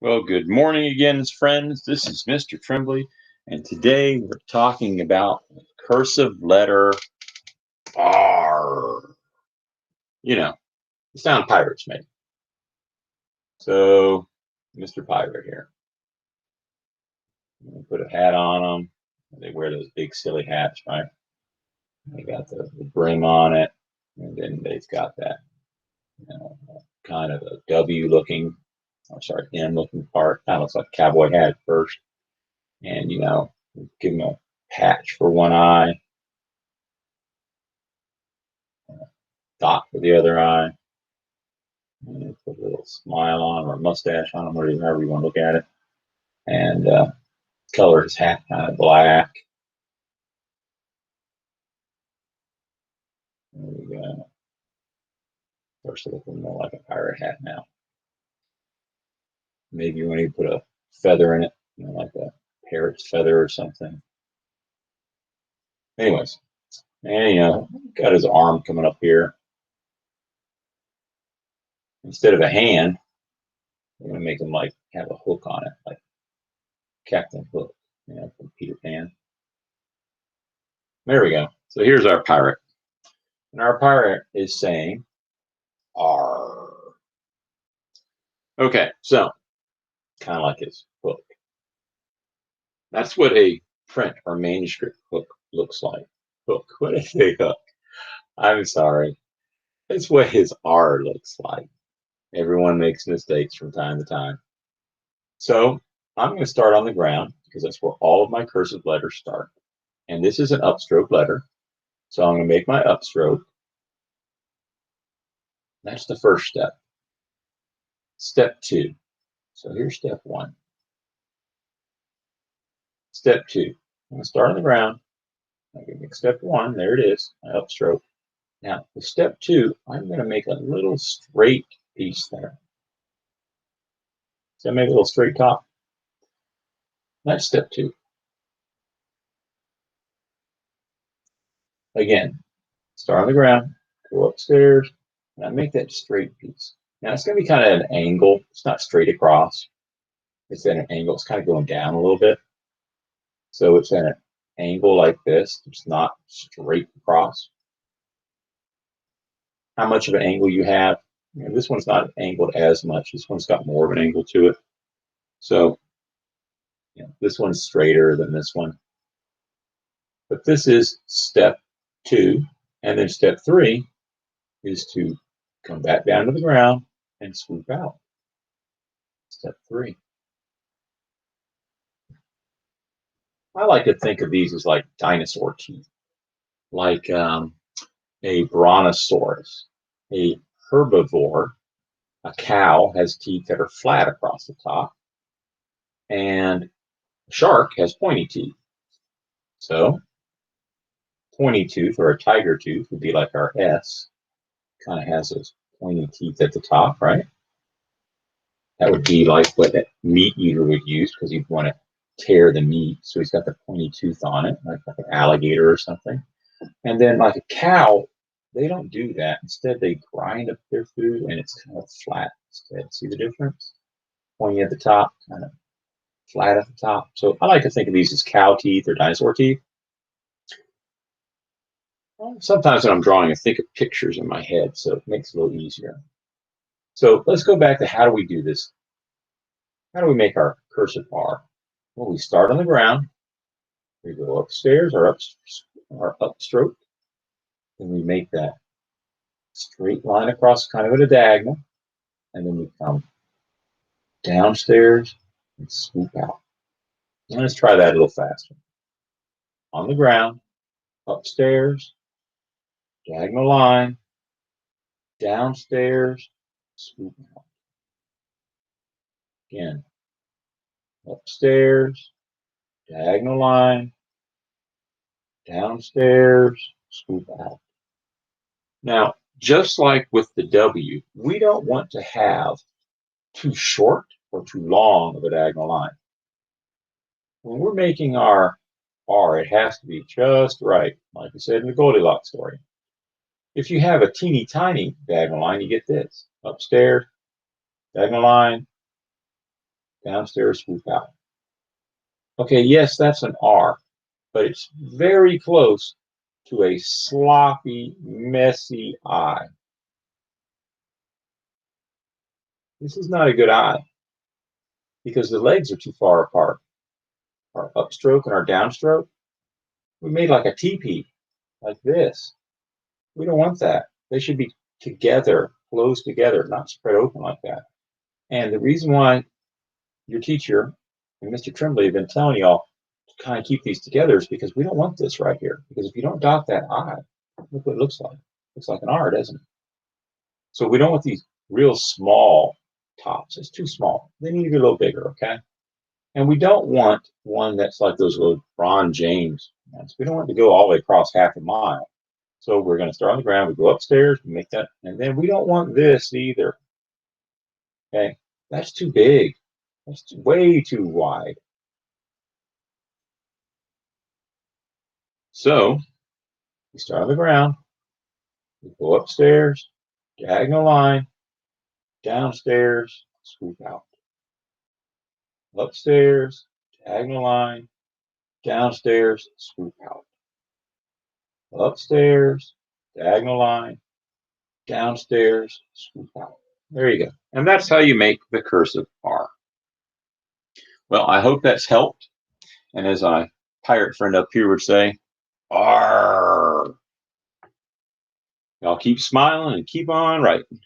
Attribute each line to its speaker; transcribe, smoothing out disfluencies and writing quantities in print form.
Speaker 1: Well, good morning again, friends. This is Mr. Tremblay, and today we're talking about the cursive letter R. You know, the sound pirates make. So, Mr. Pirate here. Put a hat on them. They wear those big silly hats, right? They got the brim on it, and then they've got that, kind of a W looking, or sorry, M looking part. That looks like a cowboy hat at first. And, give them a patch for one eye, dot for the other eye, and put a little smile on or a mustache on him, however you want to look at it, and color his hat kind of black. There we go. First, looking more like a pirate hat now. Maybe you want to put a feather in it, like a parrot's feather or something. Anyways, and got his arm coming up here. Instead of a hand, we're gonna make him like have a hook on it, like Captain Hook, from Peter Pan. There we go. So here's our pirate. And our pirate is saying R. Okay, so kind of like his hook. That's what a print or manuscript hook looks like. Hook. What is a hook? I'm sorry. That's what his R looks like. Everyone makes mistakes from time to time. So I'm going to start on the ground because that's where all of my cursive letters start. And this is an upstroke letter. So I'm going to make my upstroke. That's the first step. Step 2. So here's step 1. Step 2. I'm going to start on the ground. I'm going to make step 1. There it is, my upstroke. Now, with step 2, I'm going to make a little straight piece there. So I make a little straight top. That's step 2. Again, start on the ground, go upstairs, and I make that straight piece. Now, it's going to be kind of an angle. It's not straight across. It's at an angle. It's kind of going down a little bit. So it's at an angle like this. It's not straight across. How much of an angle you have? This one's not angled as much. This one's got more of an angle to it. So this one's straighter than this one. But this is step 2. And then step 3 is to come back down to the ground and swoop out. Step 3. I like to think of these as like dinosaur teeth, like a brontosaurus, a herbivore. A cow has teeth that are flat across the top, and a shark has pointy teeth. So pointy tooth or a tiger tooth would be like our S. Kind of has those pointy teeth at the top, right? That would be like what that meat eater would use because he'd want to tear the meat. So he's got the pointy tooth on it, like an alligator or something. And then like a cow, they don't do that. Instead, they grind up their food and it's kind of flat instead. See the difference? Pointy at the top, kind of flat at the top. So I like to think of these as cow teeth or dinosaur teeth. Sometimes when I'm drawing, I think of pictures in my head, so it makes it a little easier. So let's go back to how do we do this? How do we make our cursive R? Well, we start on the ground. We go upstairs or upstroke. Then we make that straight line across kind of at a diagonal. And then we come downstairs and swoop out. And let's try that a little faster. On the ground, upstairs, diagonal line, downstairs, swoop out. Again, upstairs, diagonal line, downstairs, swoop out. Now, just like with the W, we don't want to have too short or too long of a diagonal line. When we're making our R, it has to be just right, like I said in the Goldilocks story. If you have a teeny tiny diagonal line, you get this. Upstairs, diagonal line, downstairs, swoop out. Okay, yes, that's an R, but it's very close to a sloppy, messy I. This is not a good I because the legs are too far apart. Our upstroke and our downstroke, we made like a teepee, like this. We don't want that. They should be together, close together, not spread open like that. And the reason why your teacher and Mr. Tremblay have been telling y'all to kind of keep these together is because we don't want this right here. Because if you don't dot that I, look what it looks like. It looks like an R, doesn't it? So we don't want these real small tops. It's too small. They need to be a little bigger, okay? And we don't want one that's like those little Ron James ones. We don't want to go all the way across half a mile. So we're going to start on the ground. We go upstairs, we make that, and then we don't want this either. Okay, that's too big. That's way too wide. So we start on the ground. We go upstairs, diagonal line, downstairs, swoop out. Upstairs, diagonal line, downstairs, swoop out. Upstairs, diagonal line, downstairs, swoop out. There you go. And that's how you make the cursive R. Well, I hope that's helped. And as my pirate friend up here would say, R. Y'all keep smiling and keep on writing.